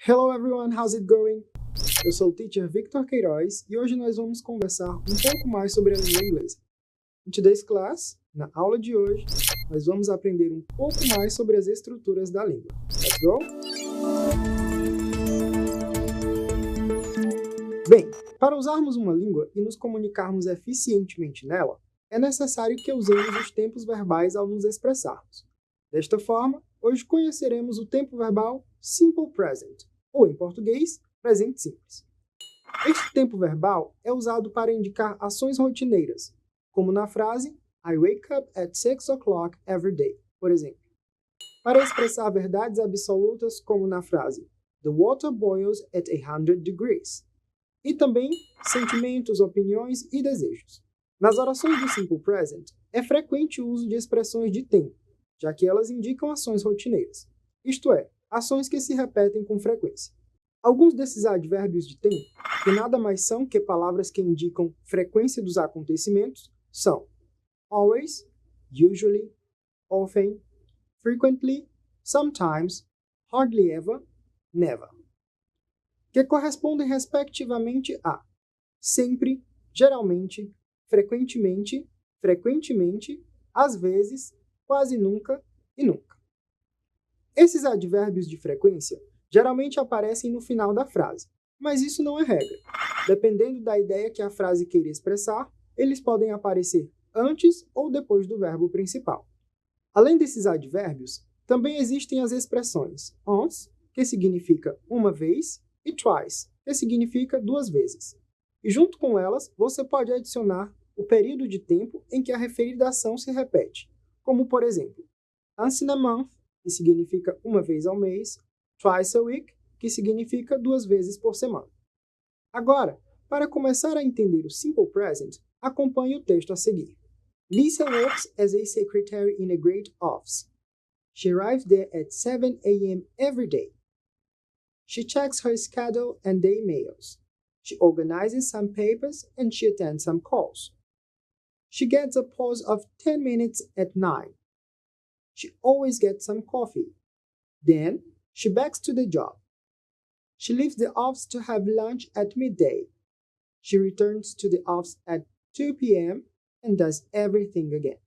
Hello everyone, how's it going? Eu sou o teacher Victor Queiroz e hoje nós vamos conversar um pouco mais sobre a língua inglesa. In today's class, na aula de hoje, nós vamos aprender um pouco mais sobre as estruturas da língua. Let's go? Bem, para usarmos uma língua e nos comunicarmos eficientemente nela, é necessário que usemos os tempos verbais ao nos expressarmos. Desta forma, hoje conheceremos o tempo verbal Simple Present, ou em português, presente simples. Este tempo verbal é usado para indicar ações rotineiras, como na frase I wake up at 6 o'clock every day, por exemplo. Para expressar verdades absolutas, como na frase The water boils at 100 degrees. E também sentimentos, opiniões e desejos. Nas orações do Simple Present, é frequente o uso de expressões de tempo, já que elas indicam ações rotineiras, isto é, ações que se repetem com frequência. Alguns desses advérbios de tempo, que nada mais são que palavras que indicam frequência dos acontecimentos, são always, usually, often, frequently, sometimes, hardly ever, never, que correspondem respectivamente a sempre, geralmente, frequentemente, às vezes, quase nunca e nunca. Esses advérbios de frequência geralmente aparecem no final da frase, mas isso não é regra. Dependendo da ideia que a frase queira expressar, eles podem aparecer antes ou depois do verbo principal. Além desses advérbios, também existem as expressões once, que significa uma vez, e twice, que significa duas vezes. E junto com elas, você pode adicionar o período de tempo em que a referida ação se repete, como por exemplo, once in a month, que significa uma vez ao mês, twice a week, que significa duas vezes por semana. Agora, para começar a entender o Simple Present, acompanhe o texto a seguir. Lisa works as a secretary in a great office. She arrives there at 7 a.m. every day. She checks her schedule and day mails. She organizes some papers and she attends some calls. She gets a pause of 10 minutes at 9. She always gets some coffee. Then, she backs to the job. She leaves the office to have lunch at midday. She returns to the office at 2 p.m. and does everything again.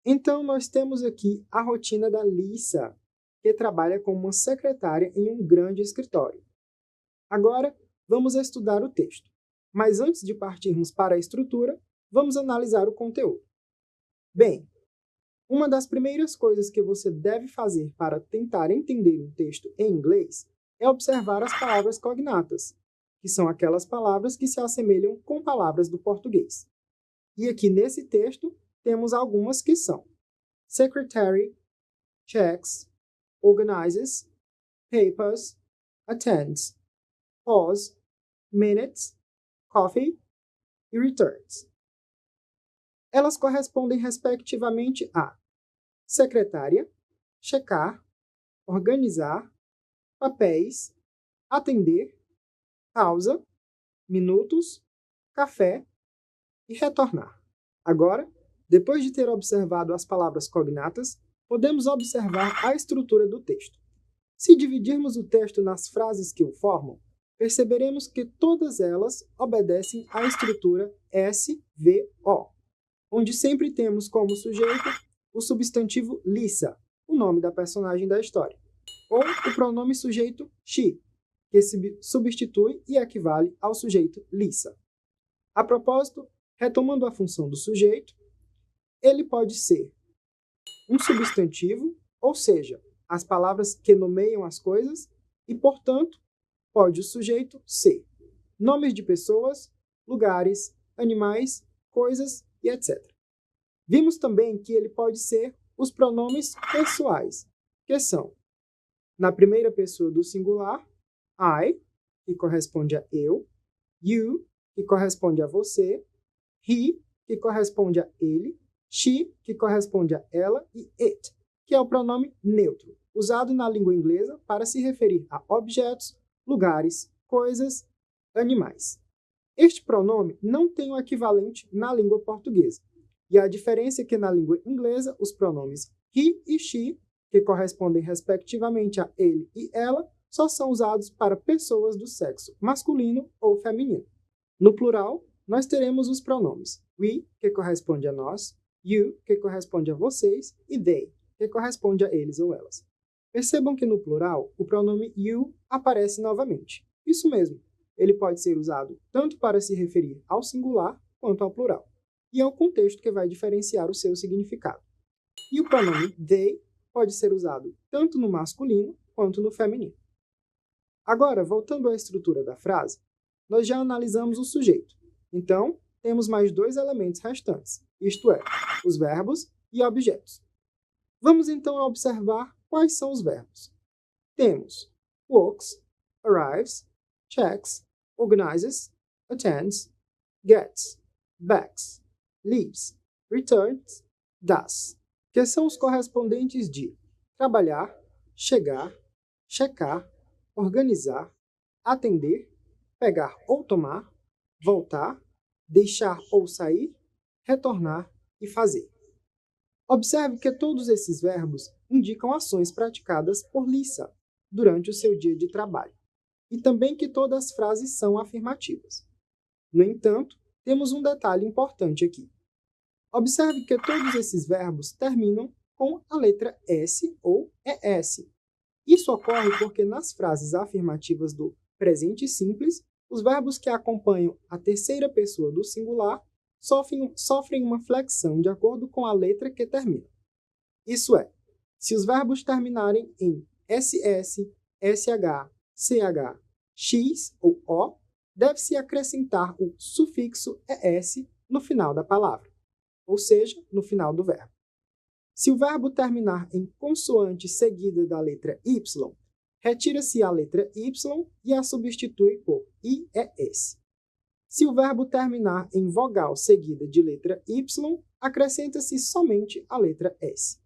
Então, nós temos aqui a rotina da Lisa, que trabalha como uma secretária em um grande escritório. Agora, vamos estudar o texto. Mas antes de partirmos para a estrutura, vamos analisar o conteúdo. Bem, uma das primeiras coisas que você deve fazer para tentar entender um texto em inglês é observar as palavras cognatas, que são aquelas palavras que se assemelham com palavras do português. E aqui nesse texto temos algumas que são secretary, checks, organizes, papers, attends, pause, minutes, coffee e returns. Elas correspondem respectivamente a secretária, checar, organizar, papéis, atender, pausa, minutos, café e retornar. Agora, depois de ter observado as palavras cognatas, podemos observar a estrutura do texto. Se dividirmos o texto nas frases que o formam, perceberemos que todas elas obedecem à estrutura SVO, onde sempre temos como sujeito o substantivo Lisa, o nome da personagem da história, ou o pronome sujeito she, que substitui e equivale ao sujeito Lisa. A propósito, retomando a função do sujeito, ele pode ser um substantivo, ou seja, as palavras que nomeiam as coisas, e, portanto, pode o sujeito ser nomes de pessoas, lugares, animais, coisas e etc. Vimos também que ele pode ser os pronomes pessoais, que são, na primeira pessoa do singular, I, que corresponde a eu, you, que corresponde a você, he, que corresponde a ele, she, que corresponde a ela, e it, que é o pronome neutro, usado na língua inglesa para se referir a objetos, lugares, coisas, animais. Este pronome não tem o equivalente na língua portuguesa, e a diferença é que na língua inglesa os pronomes he e she, que correspondem respectivamente a ele e ela, só são usados para pessoas do sexo masculino ou feminino. No plural, nós teremos os pronomes we, que corresponde a nós, you, que corresponde a vocês, e they, que corresponde a eles ou elas. Percebam que no plural, o pronome you aparece novamente. Isso mesmo, ele pode ser usado tanto para se referir ao singular quanto ao plural. E é o contexto que vai diferenciar o seu significado. E o pronome they pode ser usado tanto no masculino quanto no feminino. Agora, voltando à estrutura da frase, nós já analisamos o sujeito. Então, temos mais dois elementos restantes, isto é, os verbos e objetos. Vamos então observar quais são os verbos. Temos walks, arrives, checks, organizes, attends, gets, backs, leaves, returns, does, que são os correspondentes de trabalhar, chegar, checar, organizar, atender, pegar ou tomar, voltar, deixar ou sair, retornar e fazer. Observe que todos esses verbos indicam ações praticadas por Lisa durante o seu dia de trabalho, e também que todas as frases são afirmativas. No entanto, temos um detalhe importante aqui. Observe que todos esses verbos terminam com a letra S ou ES. Isso ocorre porque nas frases afirmativas do presente simples, os verbos que acompanham a terceira pessoa do singular sofrem uma flexão de acordo com a letra que termina. Isso é, se os verbos terminarem em SS, SH, CH, X ou O, deve-se acrescentar o sufixo ES no final da palavra, ou seja, no final do verbo. Se o verbo terminar em consoante seguida da letra Y, retira-se a letra Y e a substitui por IES. Se o verbo terminar em vogal seguida de letra Y, acrescenta-se somente a letra S.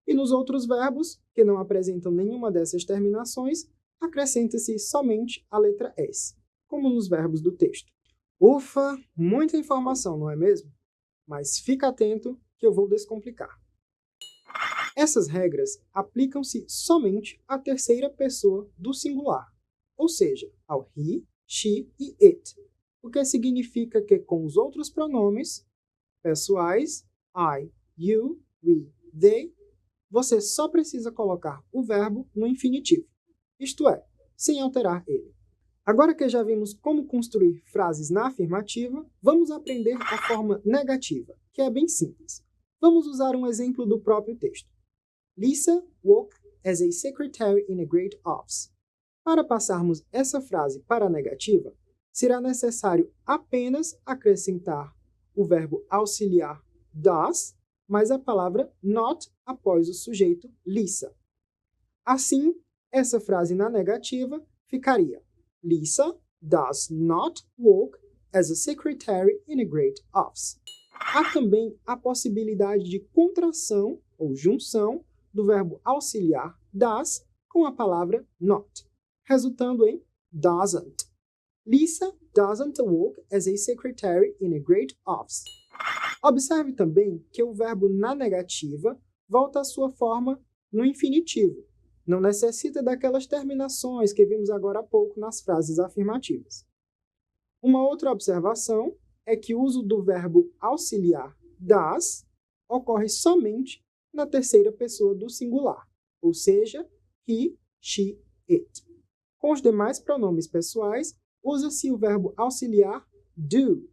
E nos outros verbos, que não apresentam nenhuma dessas terminações, acrescenta-se somente a letra S, como nos verbos do texto. Ufa, muita informação, não é mesmo? Mas fica atento que eu vou descomplicar. Essas regras aplicam-se somente à terceira pessoa do singular, ou seja, ao he, she e it, o que significa que com os outros pronomes pessoais, I, you, we, they, você só precisa colocar o verbo no infinitivo, isto é, sem alterar ele. Agora que já vimos como construir frases na afirmativa, vamos aprender a forma negativa, que é bem simples. Vamos usar um exemplo do próprio texto. Lisa worked as a secretary in a great office. Para passarmos essa frase para a negativa, será necessário apenas acrescentar o verbo auxiliar does, mais a palavra not após o sujeito Lisa. Assim, essa frase na negativa ficaria Lisa does not work as a secretary in a great office. Há também a possibilidade de contração ou junção do verbo auxiliar does com a palavra not, resultando em doesn't. Lisa doesn't work as a secretary in a great office. Observe também que o verbo na negativa volta à sua forma no infinitivo. Não necessita daquelas terminações que vimos agora há pouco nas frases afirmativas. Uma outra observação é que o uso do verbo auxiliar does ocorre somente na terceira pessoa do singular, ou seja, he, she, it. Com os demais pronomes pessoais, usa-se o verbo auxiliar do,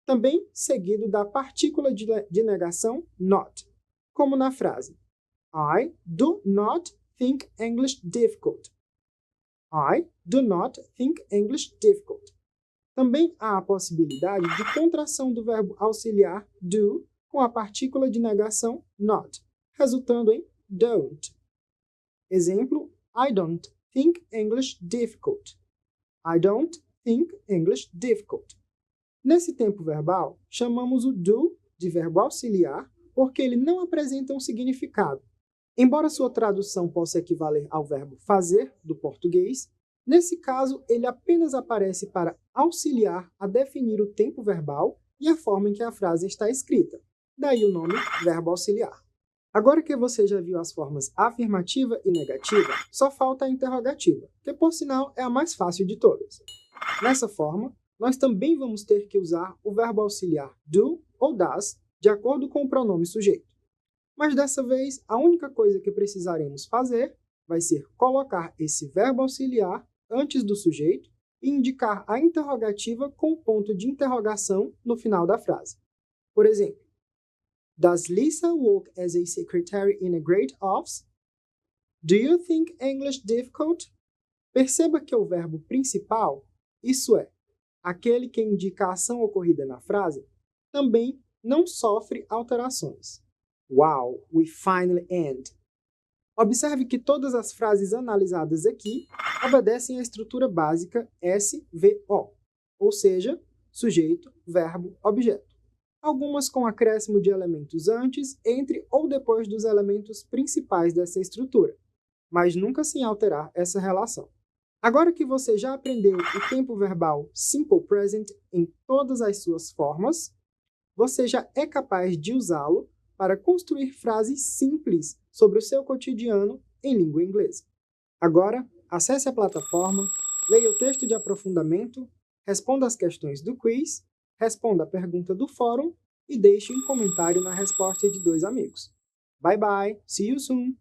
também seguido da partícula de negação not, como na frase I do not think English difficult. I do not think English difficult. Também há a possibilidade de contração do verbo auxiliar do com a partícula de negação not, resultando em don't. Exemplo, I don't think English difficult. I don't think English difficult. Nesse tempo verbal, chamamos o do de verbo auxiliar porque ele não apresenta um significado. Embora sua tradução possa equivaler ao verbo fazer do português, nesse caso ele apenas aparece para auxiliar a definir o tempo verbal e a forma em que a frase está escrita. Daí o nome verbo auxiliar. Agora que você já viu as formas afirmativa e negativa, só falta a interrogativa, que por sinal é a mais fácil de todas. Nessa forma, nós também vamos ter que usar o verbo auxiliar do ou das, de acordo com o pronome sujeito. Mas dessa vez, a única coisa que precisaremos fazer vai ser colocar esse verbo auxiliar antes do sujeito e indicar a interrogativa com o ponto de interrogação no final da frase. Por exemplo, Does Lisa work as a secretary in a great office? Do you think English difficult? Perceba que o verbo principal, isso é, aquele que indica a ação ocorrida na frase, também não sofre alterações. Wow, we finally end. Observe que todas as frases analisadas aqui obedecem à estrutura básica SVO, ou seja, sujeito, verbo, objeto. Algumas com acréscimo de elementos antes, entre ou depois dos elementos principais dessa estrutura, mas nunca sem alterar essa relação. Agora que você já aprendeu o tempo verbal Simple Present em todas as suas formas, você já é capaz de usá-lo para construir frases simples sobre o seu cotidiano em língua inglesa. Agora, acesse a plataforma, leia o texto de aprofundamento, responda as questões do quiz, responda a pergunta do fórum e deixe um comentário na resposta de 2 amigos. Bye bye, see you soon!